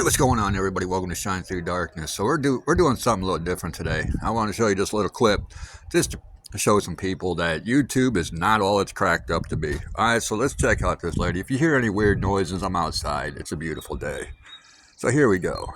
What's going on, everybody? Welcome to Shine Through Darkness. So we're doing something a little different today. I want to show you just a little clip, just to show some people that YouTube is not all it's cracked up to be. All right, so let's check out this lady. If you hear any weird noises, I'm outside. It's a beautiful day. So here we go.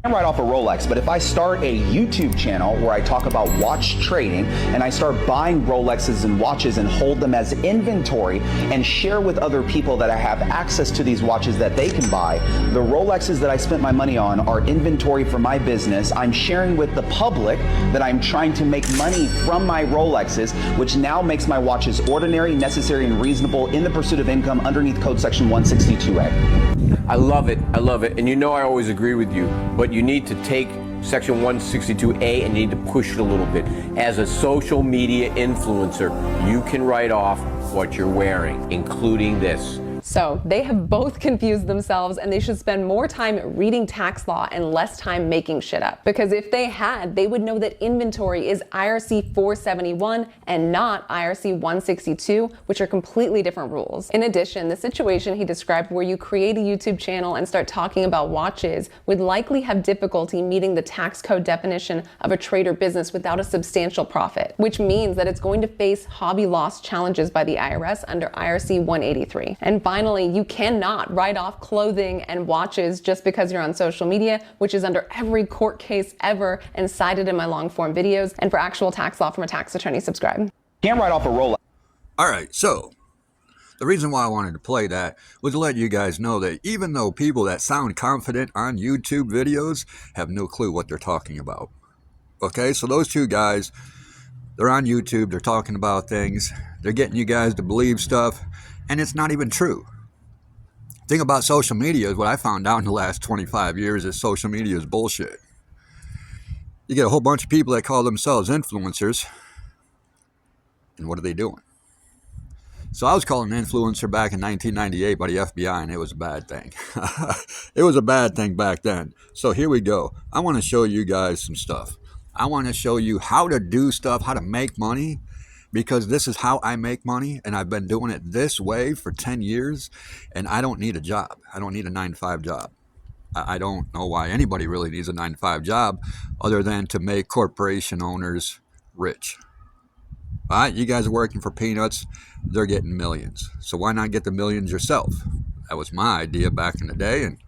I'm right off a Rolex, but if I start a YouTube channel where I talk about watch trading and I start buying Rolexes and watches and hold them as inventory and share with other people that I have access to these watches that they can buy, the Rolexes that I spent my money on are inventory for my business. I'm sharing with the public that I'm trying to make money from my Rolexes, which now makes my watches ordinary, necessary, and reasonable in the pursuit of income underneath code section 162A. I love it. I love it. And you know I always agree with you, but you need to take Section 162A and you need to push it a little bit. As a social media influencer, you can write off what you're wearing, including this. So they have both confused themselves, and they should spend more time reading tax law and less time making shit up. Because if they had, they would know that inventory is IRC 471 and not IRC 162, which are completely different rules. In addition, the situation he described where you create a YouTube channel and start talking about watches would likely have difficulty meeting the tax code definition of a trade or business without a substantial profit, which means that it's going to face hobby loss challenges by the IRS under IRC 183. And finally, you cannot write off clothing and watches just because you're on social media, which is under every court case ever and cited in my long form videos. And for actual tax law from a tax attorney, subscribe. Can't write off a Rolex. All right, so the reason why I wanted to play that was to let you guys know that even though people that sound confident on YouTube videos have no clue what they're talking about. Okay, so those two guys, they're on YouTube, they're talking about things, they're getting you guys to believe stuff, and it's not even true. The thing about social media is what I found out in the last 25 years is social media is bullshit. You get a whole bunch of people that call themselves influencers, and what are they doing? So I was called an influencer back in 1998 by the FBI, and it was a bad thing. It was a bad thing back then. So here we go. I want to show you guys some stuff. I want to show you how to do stuff, how to make money, because this is how I make money, and I've been doing it this way for 10 years, and I don't need a job. I don't need a 9-to-5 job. I don't know why anybody really needs a 9-to-5 job other than to make corporation owners rich. All right, you guys are working for peanuts, they're getting millions. So why not get the millions yourself? That was my idea back in the day, and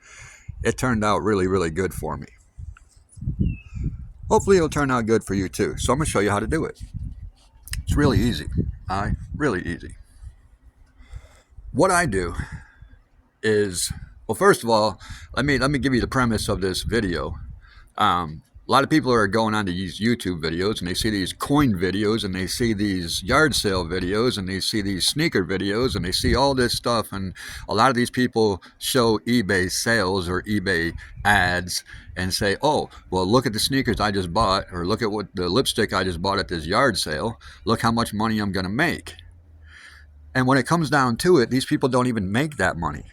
it turned out really, really good for me. Hopefully it'll turn out good for you too. So I'm going to show you how to do it. It's really easy, all right? Really easy. What I do is, well, first of all, let me give you the premise of this video. A lot of people are going on to these YouTube videos, and they see these coin videos, and they see these yard sale videos, and they see these sneaker videos, and they see all this stuff, and a lot of these people show eBay sales or eBay ads and say, oh, well, look at the sneakers I just bought, or look at what the lipstick I just bought at this yard sale. Look how much money I'm going to make. And when it comes down to it, these people don't even make that money.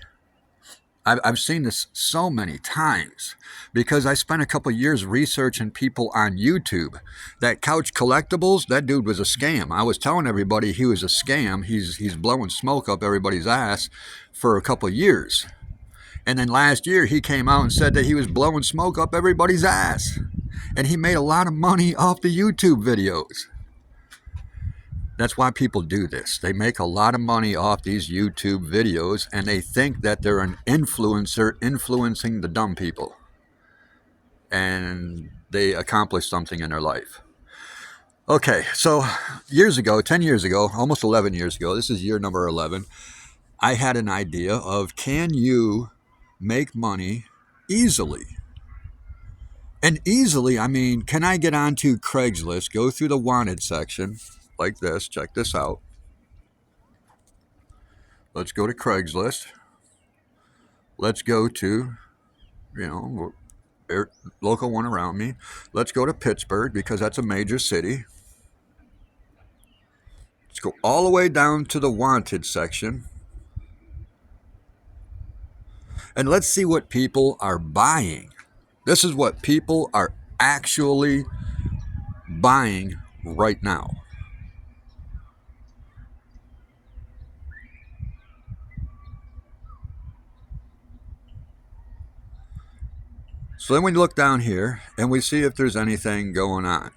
I've seen this so many times because I spent a couple years researching people on YouTube. That Couch Collectibles, that dude was a scam. I was telling everybody he was a scam. He's blowing smoke up everybody's ass for a couple years. And then last year he came out and said that he was blowing smoke up everybody's ass. And he made a lot of money off the YouTube videos. That's why people do this. They make a lot of money off these YouTube videos, and they think that they're an influencer influencing the dumb people. And they accomplish something in their life. Okay, so years ago, 10 years ago, almost 11 years ago, this is year number 11, I had an idea of, can you make money easily? And easily, I mean, can I get onto Craigslist, go through the wanted section, like this, check this out. Let's go to Craigslist. Let's go to, local one around me. Let's go to Pittsburgh because that's a major city. Let's go all the way down to the wanted section. And let's see what people are buying. This is what people are actually buying right now. So then we look down here and we see if there's anything going on.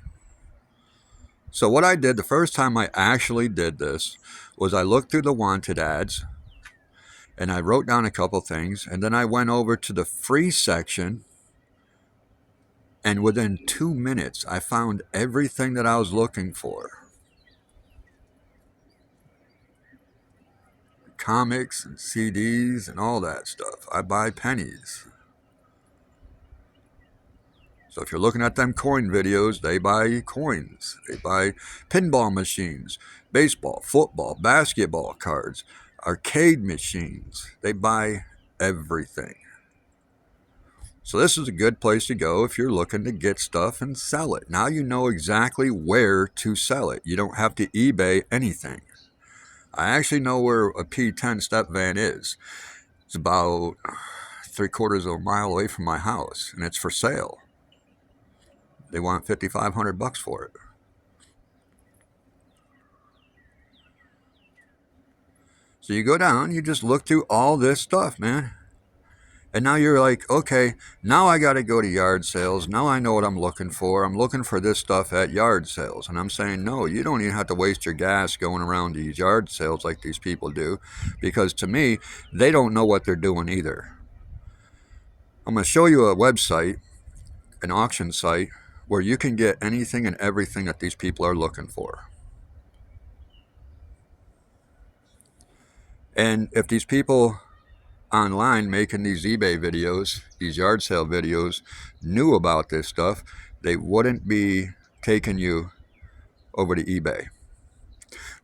So what I did the first time I actually did this was I looked through the wanted ads and I wrote down a couple things, and then I went over to the free section, and within 2 minutes I found everything that I was looking for. Comics and CDs and all that stuff. I buy pennies. So if you're looking at them coin videos, they buy coins. They buy pinball machines, baseball, football, basketball cards, arcade machines. They buy everything. So this is a good place to go if you're looking to get stuff and sell it. Now you know exactly where to sell it. You don't have to eBay anything. I actually know where a P10 step van is. It's about 3/4 of a mile away from my house, and it's for sale. They want $5,500 for it. So you go down, you just look through all this stuff, man. And now you're like, okay, now I got to go to yard sales. Now I know what I'm looking for. I'm looking for this stuff at yard sales. And I'm saying, no, you don't even have to waste your gas going around these yard sales like these people do. Because to me, they don't know what they're doing either. I'm going to show you a website, an auction site, where you can get anything and everything that these people are looking for. And if these people online making these eBay videos, these yard sale videos, knew about this stuff, they wouldn't be taking you over to eBay.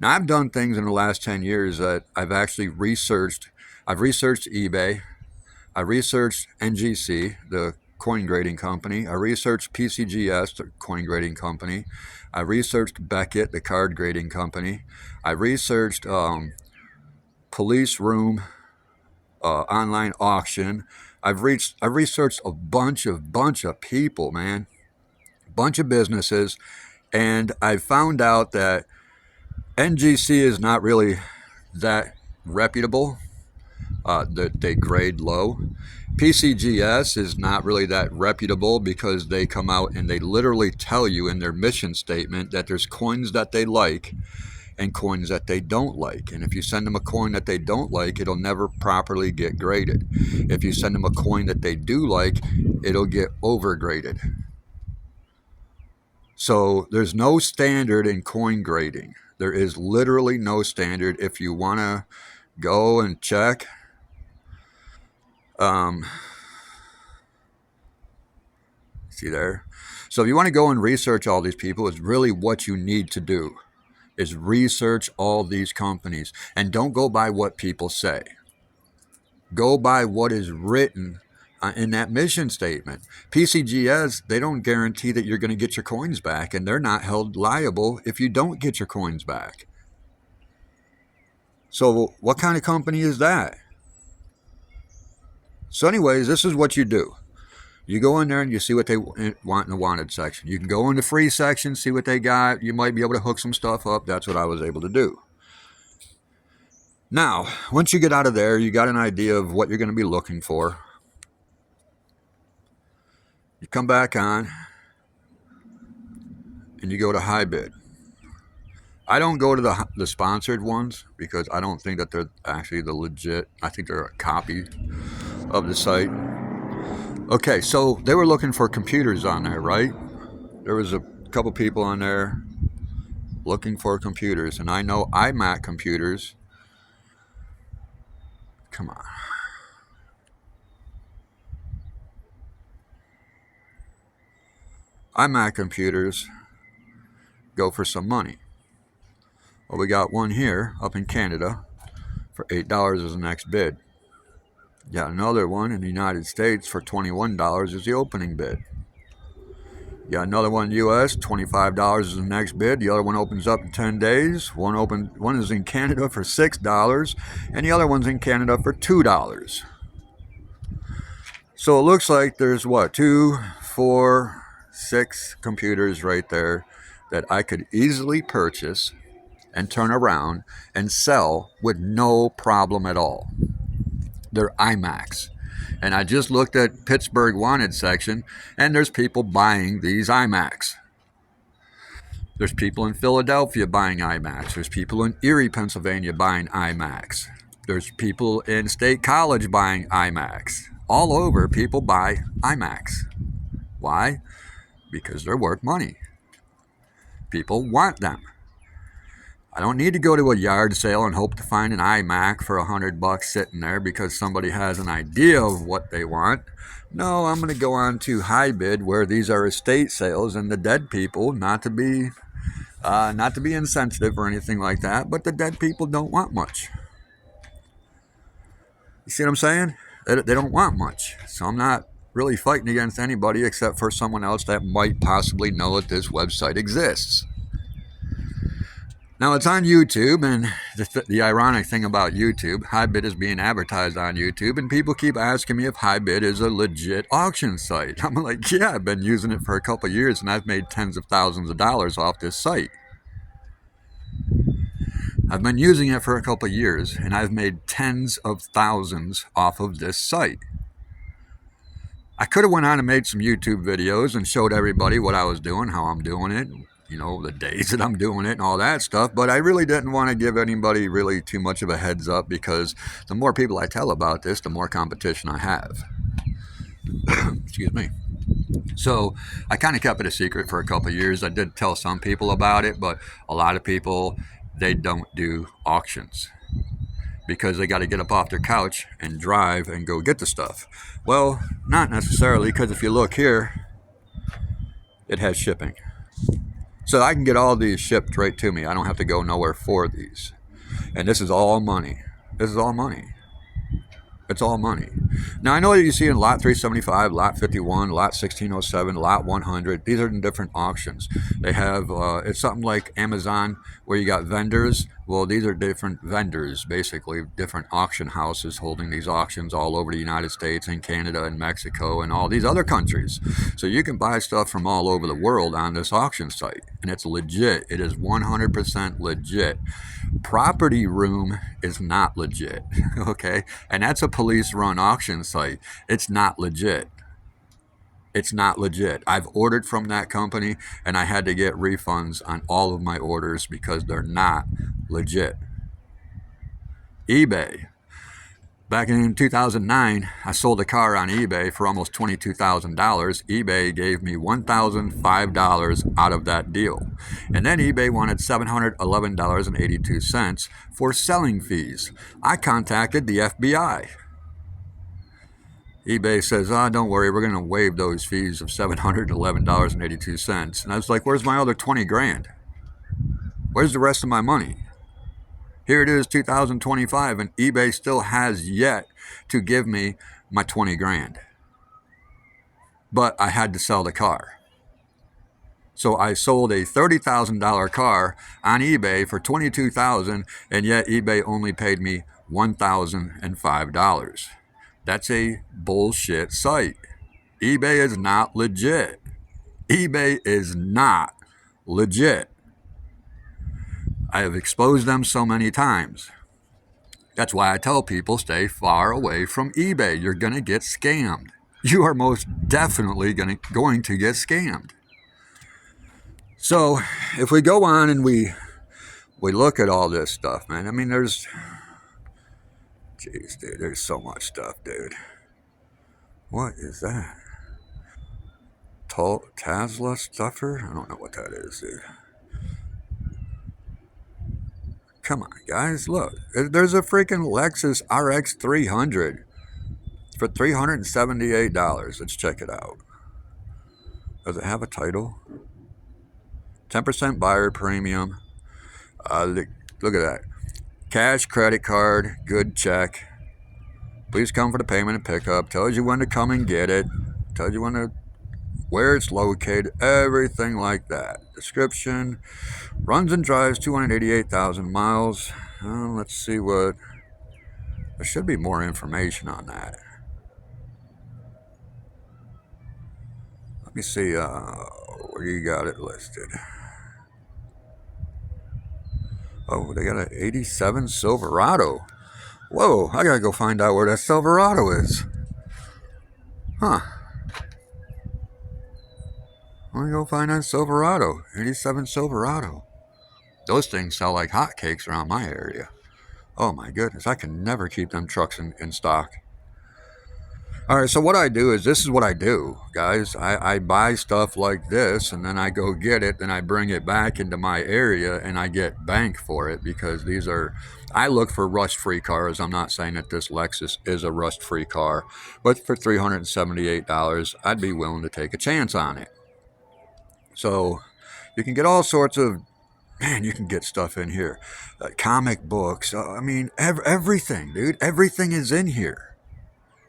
Now, I've done things in the last 10 years that I've actually researched. I've researched eBay. I researched NGC, the coin grading company. I researched PCGS, the coin grading company. I researched Beckett, the card grading company. I researched Police Room, online auction. I've researched a bunch of people, man, a bunch of businesses, and I found out that NGC is not really that reputable. They grade low. PCGS is not really that reputable because they come out and they literally tell you in their mission statement that there's coins that they like and coins that they don't like. And if you send them a coin that they don't like, it'll never properly get graded. If you send them a coin that they do like, it'll get overgraded. So there's no standard in coin grading. There is literally no standard. If you want to go and check, see there? So if you want to go and research all these people, it's really what you need to do. Is research all these companies, and don't go by what people say. Go by what is written in that mission statement. PCGS, they don't guarantee that you're going to get your coins back, and they're not held liable if you don't get your coins back. So what kind of company is that? So anyways, this is what you do. You go in there and you see what they want in the wanted section. You can go in the free section, see what they got. You might be able to hook some stuff up. That's what I was able to do. Now, once you get out of there, you got an idea of what you're going to be looking for. You come back on and you go to high bid. I don't go to the sponsored ones because I don't think that they're actually the legit. I think they're a copy of the site. Okay, so they were looking for computers on there, right? There was a couple people on there looking for computers, and I know iMac computers. Come on. iMac computers go for some money. Well, we got one here up in Canada for $8 is the next bid. Got another one in the United States for $21 is the opening bid. Got another one in the US, $25 is the next bid. The other one opens up in 10 days. One is in Canada for $6, and the other one's in Canada for $2. So it looks like there's what, 2, 4, 6 computers right there that I could easily purchase and turn around and sell with no problem at all. They're iMacs. And I just looked at Pittsburgh wanted section, and there's people buying these iMacs. There's people in Philadelphia buying iMacs. There's people in Erie, Pennsylvania buying iMacs. There's people in State College buying iMacs. All over, people buy iMacs. Why? Because they're worth money. People want them. I don't need to go to a yard sale and hope to find an iMac for $100 sitting there because somebody has an idea of what they want. No, I'm going to go on to HiBid, where these are estate sales, and the dead people, not to be insensitive or anything like that, but the dead people don't want much. You see what I'm saying? They don't want much. So I'm not really fighting against anybody except for someone else that might possibly know that this website exists. Now, it's on YouTube, and the ironic thing about YouTube, HiBid is being advertised on YouTube, and people keep asking me if HiBid is a legit auction site. I'm like, yeah, I've been using it for a couple of years, and I've made tens of thousands of dollars off this site. I've been using it for a couple of years, and I've made tens of thousands off of this site. I could have went on and made some YouTube videos and showed everybody what I was doing, how I'm doing it, the days that I'm doing it and all that stuff, but I really didn't want to give anybody really too much of a heads up, because the more people I tell about this, the more competition I have. Excuse me. So I kind of kept it a secret for a couple of years. I did tell some people about it, but a lot of people, they don't do auctions because they got to get up off their couch and drive and go get the stuff. Well, not necessarily, because if you look here, it has shipping. So I can get all these shipped right to me. I don't have to go nowhere for these. And this is all money. This is all money. It's all money. Now, I know that you see in Lot 375, Lot 51, Lot 1607, Lot 100. These are in different auctions. They have, it's something like Amazon, where you got vendors. Well, these are different vendors, basically, different auction houses holding these auctions all over the United States and Canada and Mexico and all these other countries. So you can buy stuff from all over the world on this auction site, and it's legit. It is 100% legit. Property Room is not legit, okay? And that's a police-run auction site. It's not legit. It's not legit. I've ordered from that company, and I had to get refunds on all of my orders because they're not legit. eBay. Back in 2009, I sold a car on eBay for almost $22,000. eBay gave me $1,005 out of that deal. And then eBay wanted $711.82 for selling fees. I contacted the FBI. eBay says, don't worry, we're going to waive those fees of $711.82. And I was like, where's my other 20 grand? Where's the rest of my money? Here it is, 2025, and eBay still has yet to give me my 20 grand. But I had to sell the car. So I sold a $30,000 car on eBay for $22,000, and yet eBay only paid me $1,005. That's a bullshit site. eBay is not legit. eBay is not legit. I have exposed them so many times. That's why I tell people stay far away from eBay. You're going to get scammed. You are most definitely going to get scammed. So if we go on and we look at all this stuff, man, I mean, there's so much stuff, dude. What is that? Tesla stuffer? I don't know what that is, dude. Come on, guys, look. There's a freaking Lexus RX 300 for $378. Let's check it out. Does it have a title? 10% buyer premium. Look at that. Cash, credit card, good check. Please come for the payment and pickup. Tells you when to come and get it. Tells you where it's located. Everything like that. Description. Runs and drives 288,000 miles. Let's see what... There should be more information on that. Let me see where you got it listed. Oh, they got an 87 Silverado. Whoa, I gotta go find out where that Silverado is. Huh. Let me go find that Silverado. 87 Silverado. Those things sell like hotcakes around my area. Oh my goodness, I can never keep them trucks in stock. All right, so what I do is, this is what I do, guys. I buy stuff like this, and then I go get it, and I bring it back into my area, and I get bank for it, because these are, I look for rust-free cars. I'm not saying that this Lexus is a rust-free car, but for $378, I'd be willing to take a chance on it. So you can get all sorts of, man, you can get stuff in here. Comic books, I mean, everything, dude. Everything is in here.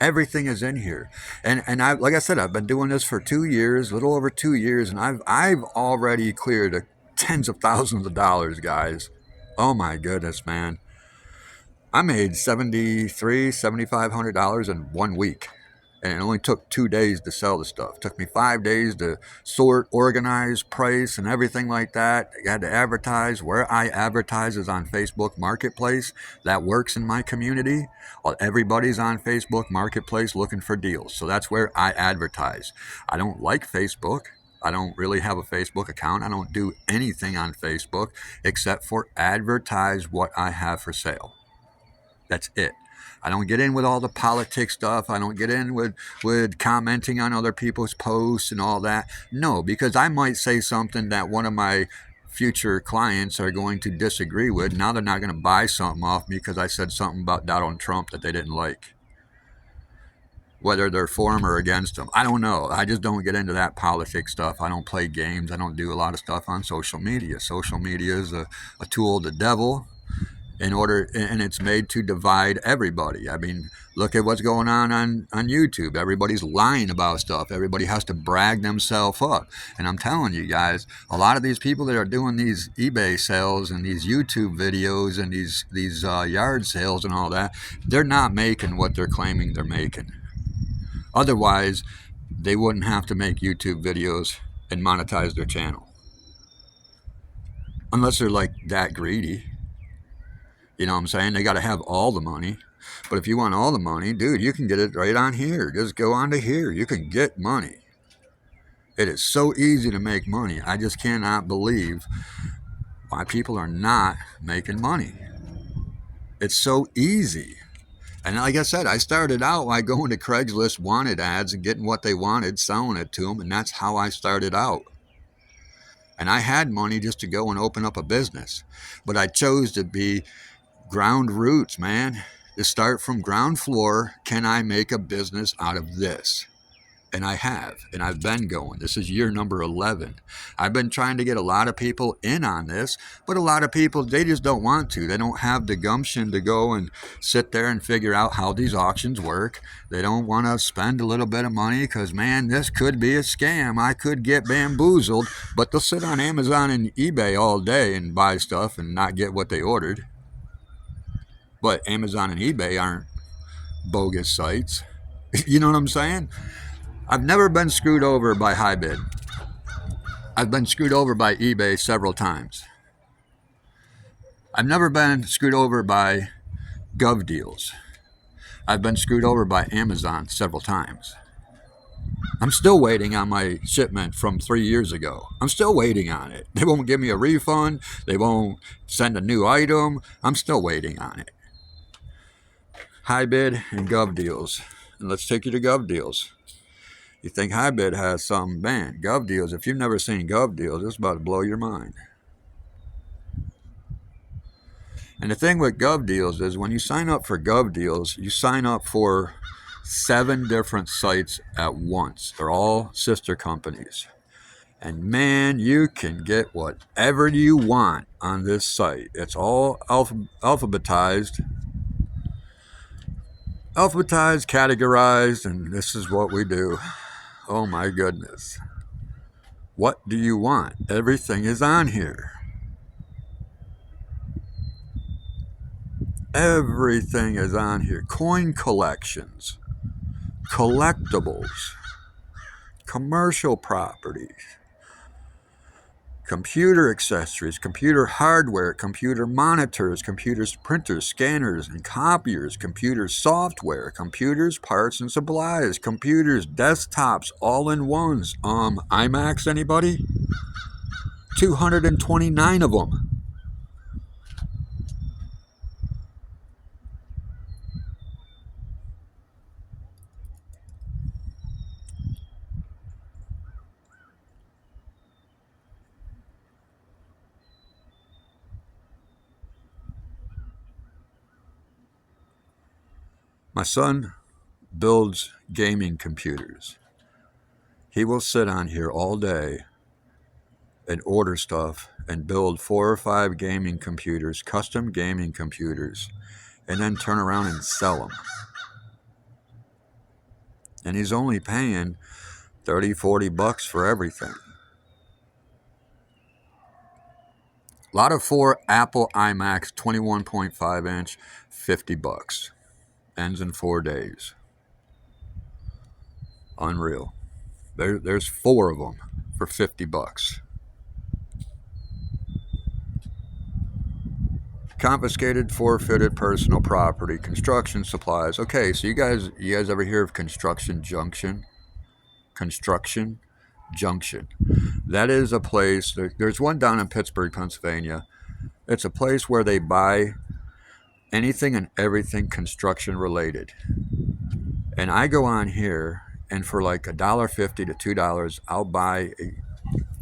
Everything is in here. And I, like I said, I've been doing this for 2 years, a little over 2 years, and I've already cleared tens of thousands of dollars, guys. Oh my goodness, man. I made $7,500 in 1 week. And it only took 2 days to sell the stuff. It took me 5 days to sort, organize, price, and everything like that. I had to advertise. Where I advertise is on Facebook Marketplace. That works in my community. Everybody's on Facebook Marketplace looking for deals. So that's where I advertise. I don't like Facebook. I don't really have a Facebook account. I don't do anything on Facebook except for advertise what I have for sale. That's it. I don't get in with all the politics stuff. I don't get in with commenting on other people's posts and all that. No, because I might say something that one of my future clients are going to disagree with. Now they're not going to buy something off me because I said something about Donald Trump that they didn't like. Whether they're for him or against him, I don't know. I just don't get into that politics stuff. I don't play games. I don't do a lot of stuff on social media. Social media is a tool of the devil. And it's made to divide everybody. I mean, look at what's going on YouTube. Everybody's lying about stuff. Everybody has to brag themselves up. And I'm telling you guys, a lot of these people that are doing these eBay sales and these YouTube videos and these yard sales and all that, they're not making what they're claiming they're making. Otherwise, they wouldn't have to make YouTube videos and monetize their channel. Unless they're like that greedy. You know what I'm saying? They got to have all the money. But if you want all the money, dude, you can get it right on here. Just go on to here. You can get money. It is so easy to make money. I just cannot believe why people are not making money. It's so easy. And like I said, I started out by going to Craigslist wanted ads and getting what they wanted, selling it to them. And that's how I started out. And I had money just to go and open up a business. But I chose to be ground roots, man. To start from ground floor, can I make a business out of this? And I have, and I've been going. This is year number 11. I've been trying to get a lot of people in on this, but a lot of people, they just don't want to. They don't have the gumption to go and sit there and figure out how these auctions work. They don't want to spend a little bit of money because, man, this could be a scam. I could get bamboozled, but they'll sit on Amazon and eBay all day and buy stuff and not get what they ordered. But Amazon and eBay aren't bogus sites. You know what I'm saying? I've never been screwed over by HiBid. I've been screwed over by eBay several times. I've never been screwed over by GovDeals. I've been screwed over by Amazon several times. I'm still waiting on my shipment from 3 years ago. I'm still waiting on it. They won't give me a refund. They won't send a new item. I'm still waiting on it. HiBid and GovDeals. And let's take you to GovDeals. You think HiBid has some, man, GovDeals, if you've never seen GovDeals, it's about to blow your mind. And the thing with GovDeals is when you sign up for GovDeals, you sign up for 7 different sites at once. They're all sister companies. And man, you can get whatever you want on this site. It's all alphabetized, categorized, and this is what we do. Oh my goodness. What do you want? Everything is on here. Everything is on here. Coin collections, collectibles, commercial properties, computer accessories, computer hardware, computer monitors, computers, printers, scanners, and copiers, computer software, computers, parts and supplies, computers, desktops, all-in-ones. iMacs, anybody? 229 of them. My son builds gaming computers. He will sit on here all day and order stuff and build 4 or 5 gaming computers, custom gaming computers, and then turn around and sell them. And he's only paying $30-40 for everything. A lot of 4 Apple iMacs, 21.5 inch, $50. Ends in 4 days. Unreal. There's 4 of them for $50. Confiscated, forfeited personal property, construction supplies. Okay, so you guys ever hear of Construction Junction? Construction Junction. That is a place. There's one down in Pittsburgh, Pennsylvania. It's a place where they buy anything and everything construction related. And I go on here, and for like $1.50 to $2, I'll buy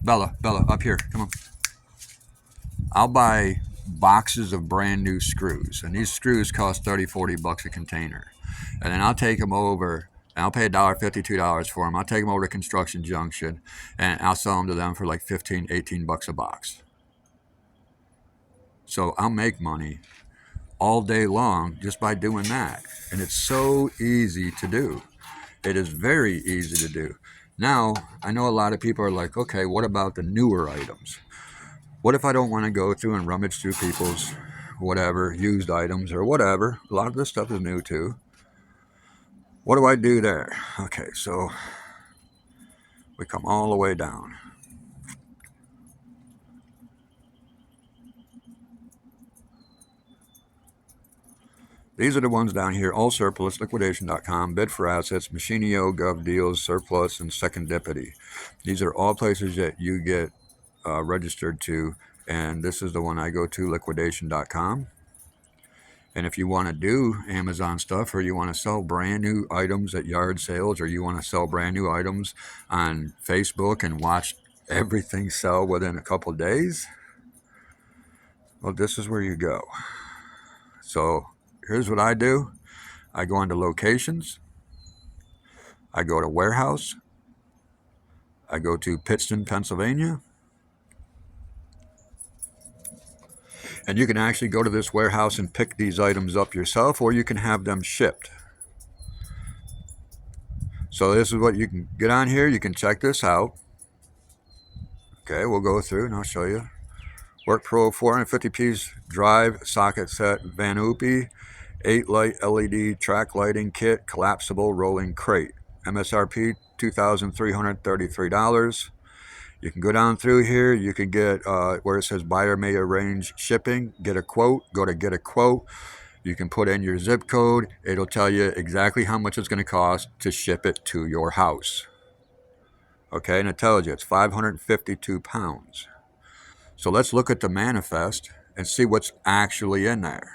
Bella, up here, come on. I'll buy boxes of brand new screws, and these screws cost $30-40 a container. And then I'll take them over, and I'll pay $1.50, $2 for them. I'll take them over to Construction Junction, and I'll sell them to them for like $15-18 a box. So I'll make money all day long just by doing that. And it's so easy to do. It is very easy to do. Now, I know a lot of people are like, okay, what about the newer items? What if I don't want to go through and rummage through people's whatever, used items or whatever? A lot of this stuff is new too. What do I do there? Okay, so we come all the way down. These are the ones down here: all surplus, liquidation.com, bid for assets, Machinio, Gov Deals, surplus, and Secondipity. These are all places that you get registered to, and this is the one I go to, liquidation.com. And if you want to do Amazon stuff, or you want to sell brand new items at yard sales, or you want to sell brand new items on Facebook and watch everything sell within a couple days, well, this is where you go. So here's what I do. I go into locations. I go to warehouse. I go to Pittston, Pennsylvania. And you can actually go to this warehouse and pick these items up yourself, or you can have them shipped. So this is what you can get on here. You can check this out. Okay, we'll go through and I'll show you. Work Pro 450-piece drive socket set, Vanupi, 8-light LED track lighting kit, collapsible rolling crate. MSRP $2,333. You can go down through here. You can get where it says buyer may arrange shipping. Get a quote. Go to get a quote. You can put in your zip code. It'll tell you exactly how much it's going to cost to ship it to your house. Okay, and it tells you it's 552 pounds. So let's look at the manifest and see what's actually in there.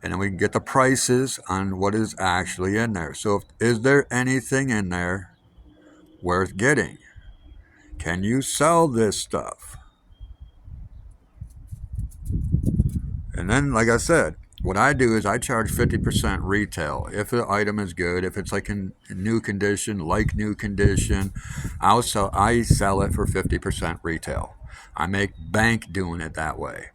And then we can get the prices on what is actually in there. So is there anything in there worth getting? Can you sell this stuff? And then, like I said, what I do is I charge 50% retail. If the item is good, if it's like in new condition, like new condition, I sell it for 50% retail. I make bank doing it that way.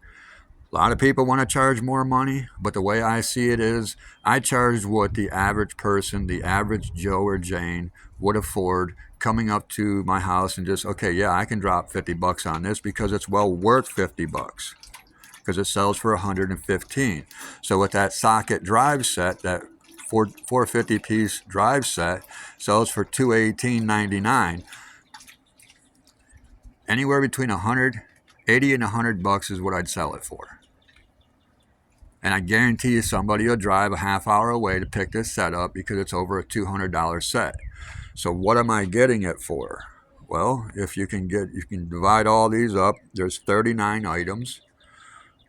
A lot of people want to charge more money, but the way I see it is I charge what the average person, the average Joe or Jane would afford coming up to my house and just, okay, yeah, I can drop $50 on this because it's well worth $50 because it sells for $115. So with that socket drive set, that 450-piece drive set sells for $218.99. Anywhere between 180 and $100 is what I'd sell it for. And I guarantee you somebody will drive a half hour away to pick this set up because it's over a $200 set. So what am I getting it for? Well, if you can divide all these up. There's 39 items.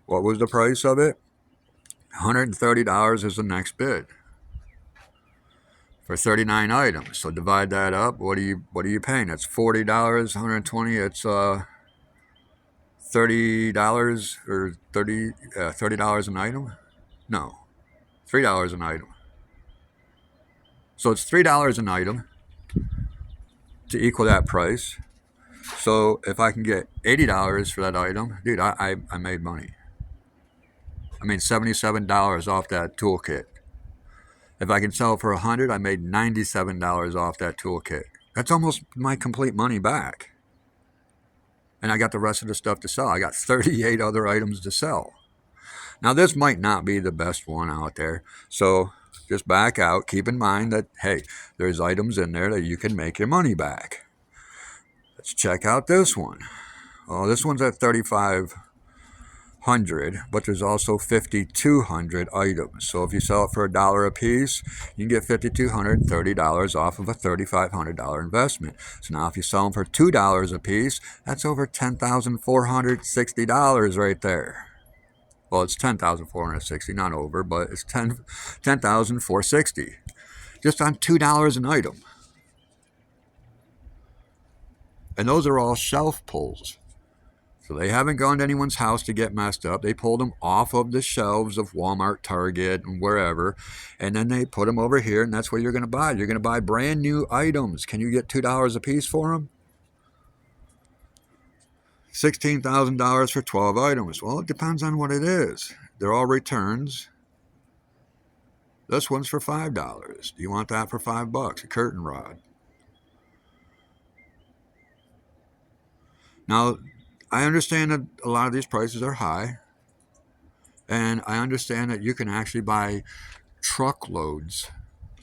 What was the price of it? $130 is the next bid for 39 items. So divide that up. What are you paying? It's $40, 120. It's $30 or $30 an item. No, $3 an item. So it's $3 an item to equal that price. So if I can get $80 for that item, dude, I made money. I made $77 off that toolkit. If I can sell it for $100, I made $97 off that toolkit. That's almost my complete money back. And I got the rest of the stuff to sell. I got 38 other items to sell. Now, this might not be the best one out there. So just back out. Keep in mind that, hey, there's items in there that you can make your money back. Let's check out this one. Oh, this one's at $3,500, but there's also 5,200 items. So if you sell it for $1 a piece, you can get $5,230 off of a $3,500 investment. So now if you sell them for $2 a piece, that's over $10,460 right there. Well, it's $10,460, not over, but it's $10,460 just on $2 an item. And those are all shelf pulls. So they haven't gone to anyone's house to get messed up. They pulled them off of the shelves of Walmart, Target, and wherever. And then they put them over here, and that's what you're going to buy. You're going to buy brand new items. Can you get $2 a piece for them? $16,000 for 12 items. Well, it depends on what it is. They're all returns. This one's for $5. Do you want that for $5? A curtain rod. Now, I understand that a lot of these prices are high, and I understand that you can actually buy truckloads.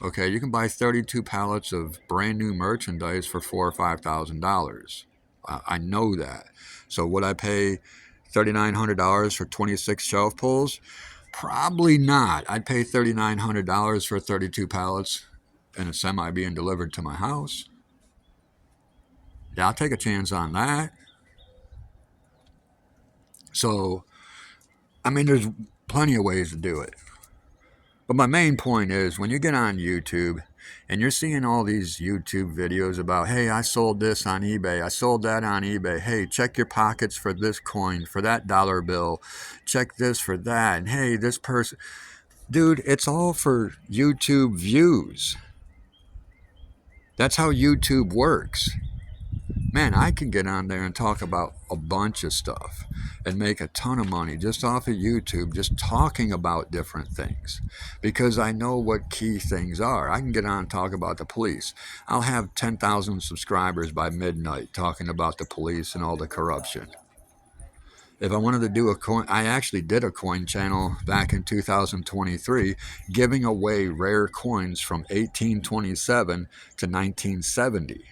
Okay, you can buy 32 pallets of brand new merchandise for $4,000 or $5,000. I know that. So would I pay $3,900 for 26 shelf pulls? Probably not. I'd pay $3,900 for 32 pallets and a semi being delivered to my house. Yeah, I'll take a chance on that. So, I mean, there's plenty of ways to do it. But my main point is, when you get on YouTube and you're seeing all these YouTube videos about, hey, I sold this on eBay, I sold that on eBay, hey, check your pockets for this coin, for that dollar bill, check this for that, and hey, this person. Dude, it's all for YouTube views. That's how YouTube works. Man, I can get on there and talk about a bunch of stuff and make a ton of money just off of YouTube, just talking about different things, because I know what key things are. I can get on and talk about the police. I'll have 10,000 subscribers by midnight talking about the police and all the corruption. If I wanted to do a coin, I actually did a coin channel back in 2023, giving away rare coins from 1827 to 1970.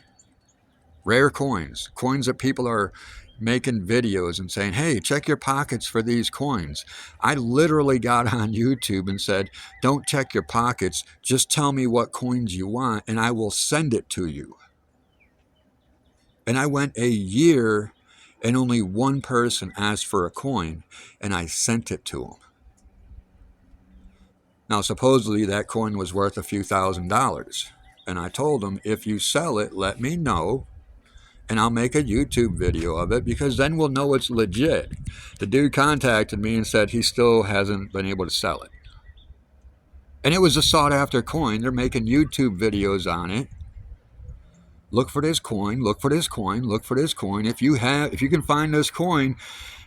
Rare coins that people are making videos and saying, hey, check your pockets for these coins. I literally got on YouTube and said, don't check your pockets, just tell me what coins you want and I will send it to you. And I went a year and only one person asked for a coin and I sent it to him. Now, supposedly that coin was worth a few $1,000s. And I told him, if you sell it, let me know. And I'll make a YouTube video of it, because then we'll know it's legit. The dude contacted me and said he still hasn't been able to sell it. And it was a sought after coin. They're making YouTube videos on it. Look for this coin, look for this coin, look for this coin. If you can find this coin,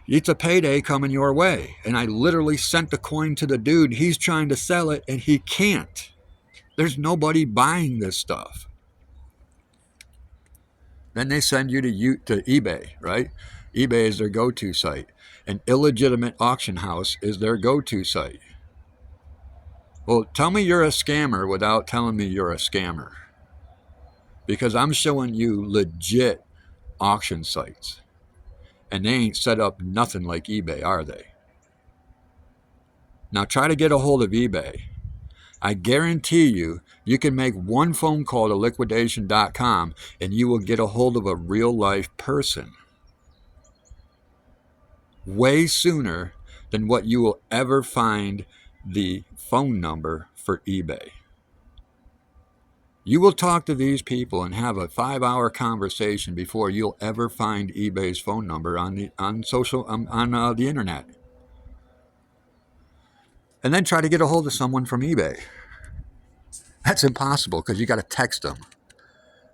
it's a payday coming your way. And I literally sent the coin to the dude. He's trying to sell it and he can't. There's nobody buying this stuff. Then they send you to eBay, right? eBay is their go-to site. An illegitimate auction house is their go-to site. Well, tell me you're a scammer without telling me you're a scammer. Because I'm showing you legit auction sites. And they ain't set up nothing like eBay, are they? Now try to get a hold of eBay. I guarantee you, you can make one phone call to liquidation.com and you will get a hold of a real life person way sooner than what you will ever find the phone number for eBay. You will talk to these people and have a 5-hour conversation before you'll ever find eBay's phone number on the internet. And then try to get a hold of someone from eBay. That's impossible because you got to text them.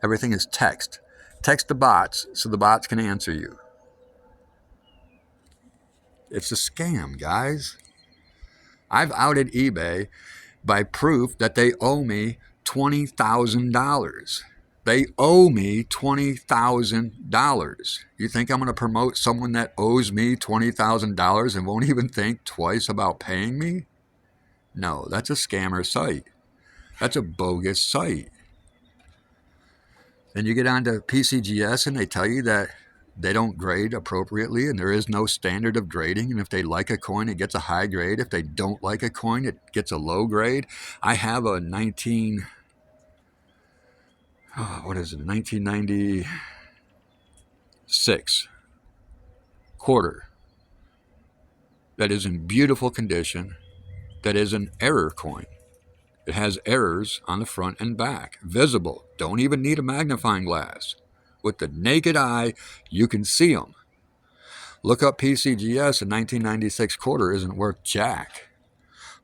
Everything is text. Text the bots so the bots can answer you. It's a scam, guys. I've outed eBay by proof that they owe me $20,000. They owe me $20,000. You think I'm going to promote someone that owes me $20,000 and won't even think twice about paying me? No, that's a scammer site. That's a bogus site. Then you get onto PCGS and they tell you that they don't grade appropriately and there is no standard of grading. And if they like a coin, it gets a high grade. If they don't like a coin, it gets a low grade. I have a 1996 quarter that is in beautiful condition, that is an error coin. It has errors on the front and back, visible. Don't even need a magnifying glass. With the naked eye, you can see them. Look up PCGS, a 1996 quarter isn't worth jack.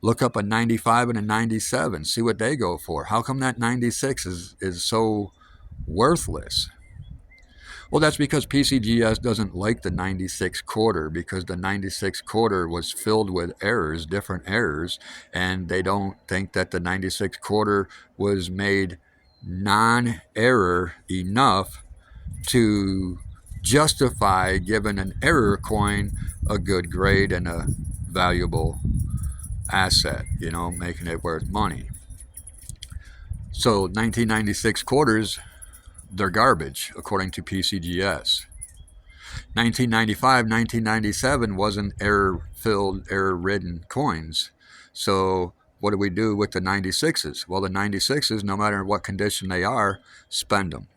Look up a 95 and a 97, see what they go for. How come that 96 is so worthless? Well, that's because PCGS doesn't like the 96 quarter because the 96 quarter was filled with errors, different errors, and they don't think that the 96 quarter was made non-error enough to justify giving an error coin a good grade and a valuable asset, making it worth money. So 1996 quarters, they're garbage, according to PCGS. 1995, 1997 wasn't error-filled, error-ridden coins. So what do we do with the 96s? Well, the 96s, no matter what condition they are, spend them.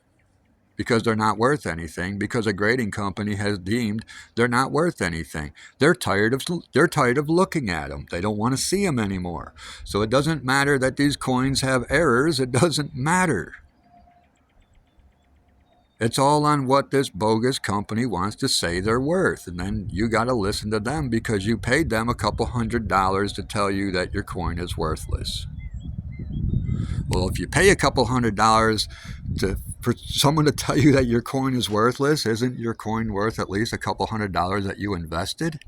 Because they're not worth anything, because a grading company has deemed they're not worth anything. They're tired of looking at them. They don't want to see them anymore. So it doesn't matter that these coins have errors. It doesn't matter. It's all on what this bogus company wants to say they're worth. And then you got to listen to them because you paid them a couple $100 to tell you that your coin is worthless. Well, if you pay a couple $100 for someone to tell you that your coin is worthless, isn't your coin worth at least a couple $100 that you invested?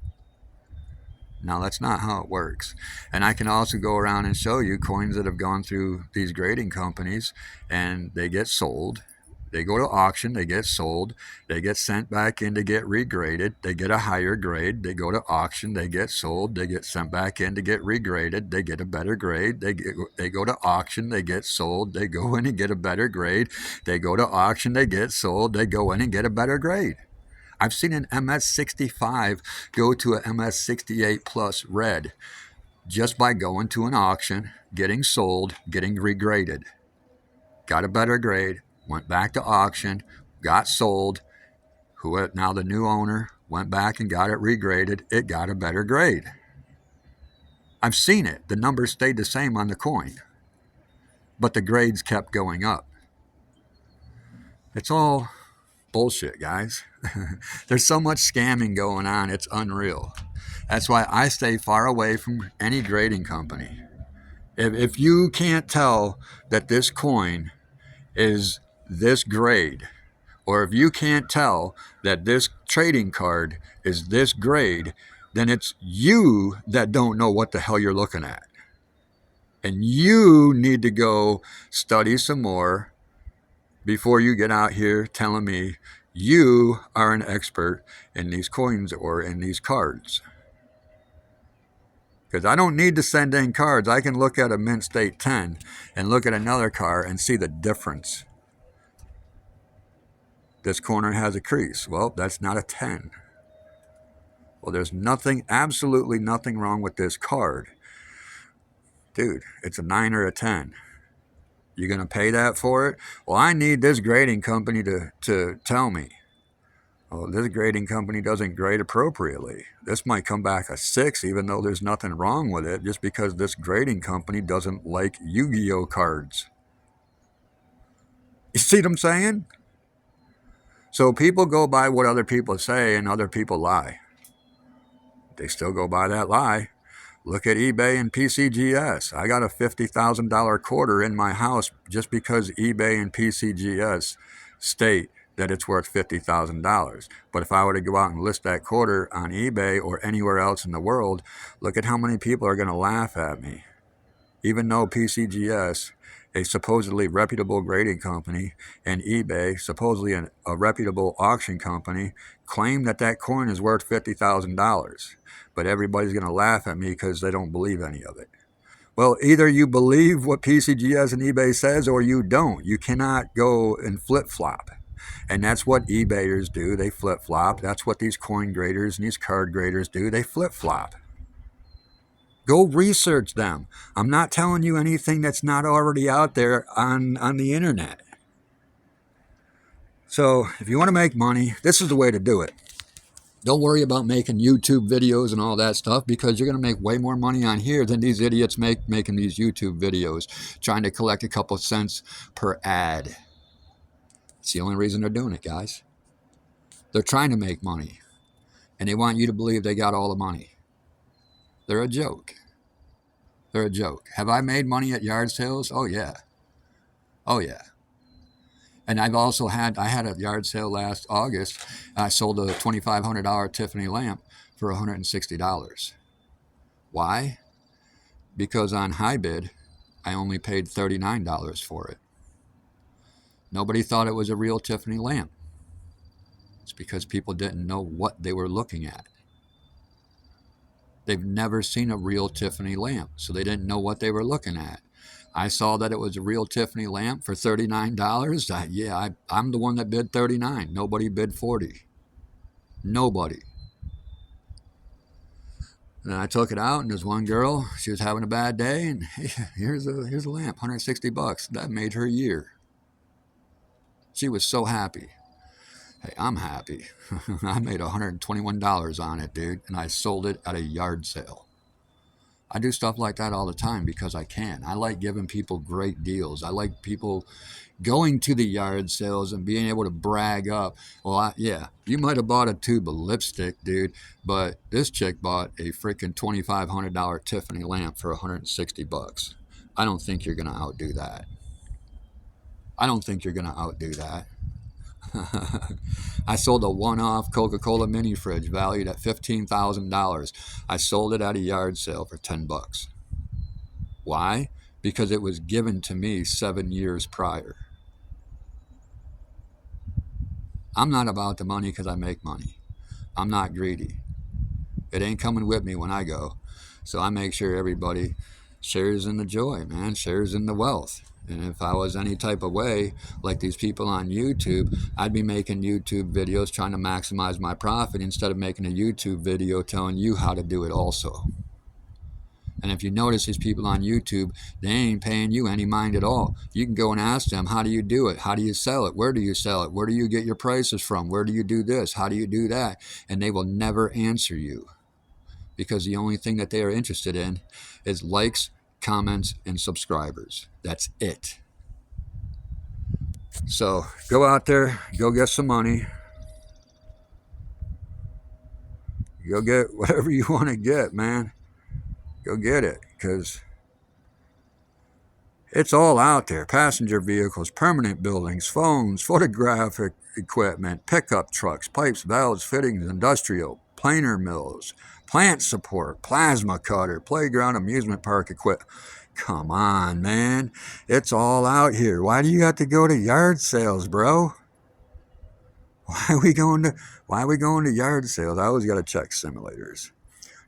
No, that's not how it works. And I can also go around and show you coins that have gone through these grading companies and they get sold. They go to auction, they get sold, they get sent back in to get regraded, they get a higher grade, they go to auction, they get sold, they get sent back in to get regraded, they get a better grade, they go to auction, they get sold, they go in and get a better grade, they go to auction, they get sold, they go in and get a better grade. I've seen an MS65 go to a MS68 plus red just by going to an auction, getting sold, getting regraded. Got a better grade. Went back to auction, got sold, now the new owner went back and got it regraded, it got a better grade. I've seen it. The numbers stayed the same on the coin, but the grades kept going up. It's all bullshit, guys. There's so much scamming going on, it's unreal. That's why I stay far away from any grading company. If you can't tell that this coin is this grade, or if you can't tell that this trading card is this grade, then it's you that don't know what the hell you're looking at. And you need to go study some more before you get out here telling me you are an expert in these coins or in these cards. Because I don't need to send in cards. I can look at a Mint State 10 and look at another card and see the difference. This corner has a crease. Well, that's not a 10. Well, there's nothing, absolutely nothing wrong with this card. Dude, it's a 9 or a 10. You going to pay that for it? Well, I need this grading company to tell me. Well, this grading company doesn't grade appropriately. This might come back a 6, even though there's nothing wrong with it, just because this grading company doesn't like Yu-Gi-Oh cards. You see what I'm saying? So people go by what other people say, and other people lie. They still go by that lie. Look at eBay and PCGS. I got a $50,000 quarter in my house just because eBay and PCGS state that it's worth $50,000. But if I were to go out and list that quarter on eBay or anywhere else in the world, look at how many people are going to laugh at me. Even though PCGS, a supposedly reputable grading company, and eBay, supposedly a reputable auction company, claim that that coin is worth $50,000. But everybody's going to laugh at me because they don't believe any of it. Well, either you believe what PCGS and eBay says or you don't. You cannot go and flip-flop. And that's what eBayers do. They flip-flop. That's what these coin graders and these card graders do. They flip-flop. Go research them. I'm not telling you anything that's not already out there on the internet. So if you want to make money, this is the way to do it. Don't worry about making YouTube videos and all that stuff, because you're going to make way more money on here than these idiots making these YouTube videos, trying to collect a couple cents per ad. It's the only reason they're doing it, guys. They're trying to make money, and they want you to believe they got all the money. They're a joke. They're a joke. Have I made money at yard sales? Oh, yeah. Oh, yeah. And I've also had a yard sale last August. I sold a $2,500 Tiffany lamp for $160. Why? Because on HiBid, I only paid $39 for it. Nobody thought it was a real Tiffany lamp. It's because people didn't know what they were looking at. They've never seen a real Tiffany lamp, so they didn't know what they were looking at. I saw that it was a real Tiffany lamp for $39. I'm the one that bid $39. Nobody bid $40. Nobody. And I took it out, and there's one girl. She was having a bad day, and hey, here's a lamp, $160. That made her year. She was so happy. Hey, I'm happy. I made $121 on it, dude, and I sold it at a yard sale. I do stuff like that all the time because I can. I like giving people great deals. I like people going to the yard sales and being able to brag up. Well, yeah, you might have bought a tube of lipstick, dude, but this chick bought a freaking $2,500 Tiffany lamp for $160. I don't think you're going to outdo that. I don't think you're going to outdo that. I sold a one-off Coca-Cola mini fridge valued at $15,000. I sold it at a yard sale for $10. Why? Because it was given to me 7 years prior. I'm not about the money because I make money. I'm not greedy. It ain't coming with me when I go. So I make sure everybody shares in the joy, man, shares in the wealth. And if I was any type of way, like these people on YouTube, I'd be making YouTube videos trying to maximize my profit instead of making a YouTube video telling you how to do it also. And if you notice these people on YouTube, they ain't paying you any mind at all. You can go and ask them, how do you do it? How do you sell it? Where do you sell it? Where do you get your prices from? Where do you do this? How do you do that? And they will never answer you, because the only thing that they are interested in is likes, comments, and subscribers. That's it. So go out there, go get some money, go get whatever you want to get, man. Go get it, because it's all out there. Passenger vehicles, permanent buildings, phones, photographic equipment, pickup trucks, pipes, valves, fittings, industrial, planer mills, plant support, plasma cutter, playground, amusement park equipment. Come on, man. It's all out here. Why do you have to go to yard sales, bro? Why are we going to yard sales? I always got to check simulators.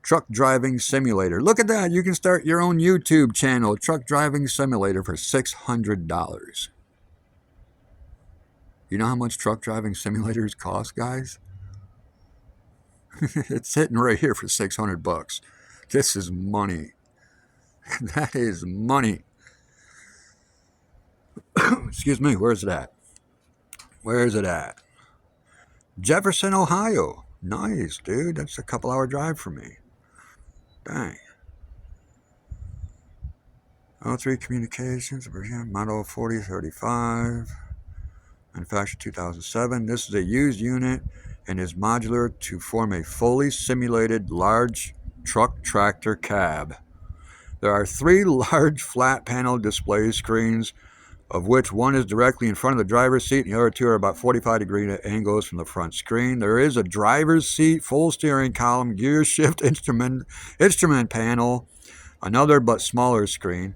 Truck driving simulator. Look at that. You can start your own YouTube channel, truck driving simulator, for $600. You know how much truck driving simulators cost, guys? It's sitting right here for $600. This is money. That is money. Excuse me, where's it at? Where is it at? Jefferson, Ohio. Nice, dude. That's a couple-hour drive from me. Dang. O3 Communications, Model 4035. Manufactured 2007. This is a used unit and is modular to form a fully simulated large truck tractor cab. There are 3 large flat panel display screens, of which one is directly in front of the driver's seat and the other 2 are about 45-degree angles from the front screen. There is a driver's seat, full steering column, gear shift instrument panel, another but smaller screen,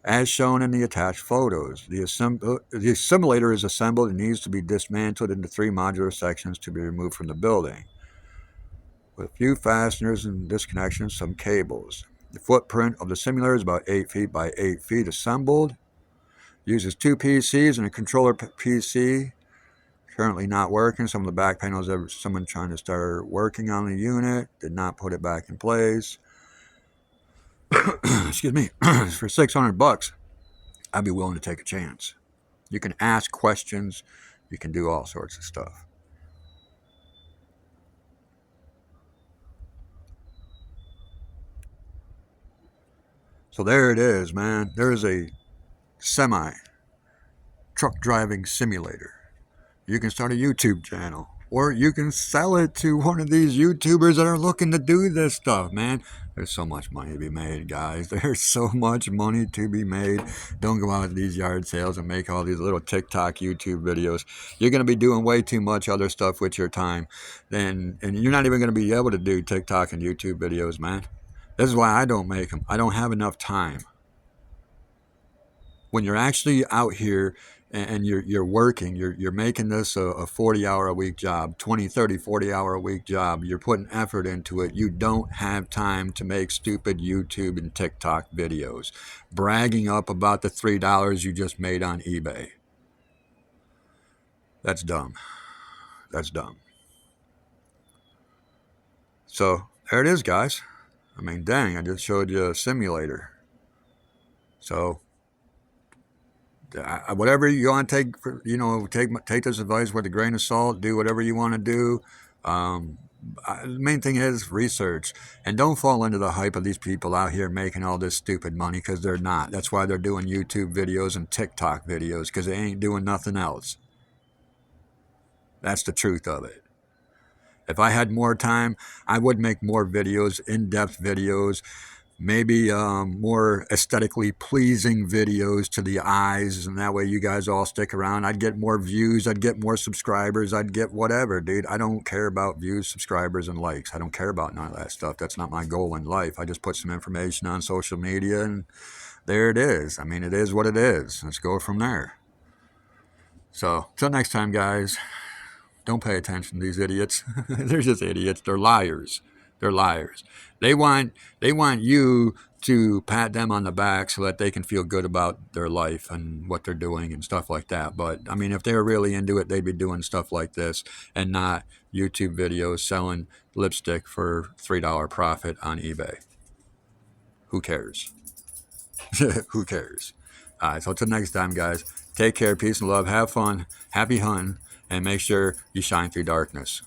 as shown in the attached photos. The simulator is assembled and needs to be dismantled into 3 modular sections to be removed from the building, with a few fasteners and disconnections, some cables. The footprint of the simulator is about 8 feet by 8 feet assembled. Uses 2 PCs and a controller PC. Currently not working. Some of the back panels, someone trying to start working on the unit, did not put it back in place. Excuse me. For $600, I'd be willing to take a chance. You can ask questions. You can do all sorts of stuff. So there it is, man. There is a semi truck driving simulator. You can start a YouTube channel, or you can sell it to one of these YouTubers that are looking to do this stuff, man. There's so much money to be made, guys. There's so much money to be made. Don't go out to these yard sales and make all these little TikTok, YouTube videos. You're going to be doing way too much other stuff with your time. And you're not even going to be able to do TikTok and YouTube videos, man. This is why I don't make them. I don't have enough time. When you're actually out here and you're working, you're making this a 40-hour-a-week job, 20, 30, 40-hour-a-week job, you're putting effort into it, you don't have time to make stupid YouTube and TikTok videos, bragging up about the $3 you just made on eBay. That's dumb. That's dumb. So, there it is, guys. I mean, dang, I just showed you a simulator. So, whatever you want to take, take this advice with a grain of salt. Do whatever you want to do. The main thing is research, and don't fall into the hype of these people out here making all this stupid money, because they're not. That's why they're doing YouTube videos and TikTok videos, because they ain't doing nothing else. That's the truth of it. If I had more time, I would make more videos, in-depth videos, maybe more aesthetically pleasing videos to the eyes, and that way you guys all stick around. I'd get more views, I'd get more subscribers, I'd get whatever, dude. I don't care about views, subscribers, and likes. I don't care about none of that stuff. That's not my goal in life. I just put some information on social media, and there it is. I mean, it is what it is. Let's go from there. So, till next time, guys. Don't pay attention to these idiots. They're just idiots. They're liars. They're liars. They want you to pat them on the back so that they can feel good about their life and what they're doing and stuff like that. But, I mean, if they were really into it, they'd be doing stuff like this and not YouTube videos selling lipstick for $3 profit on eBay. Who cares? Who cares? All right, so until next time, guys, take care, peace and love, have fun, happy hunting, and make sure you shine through darkness.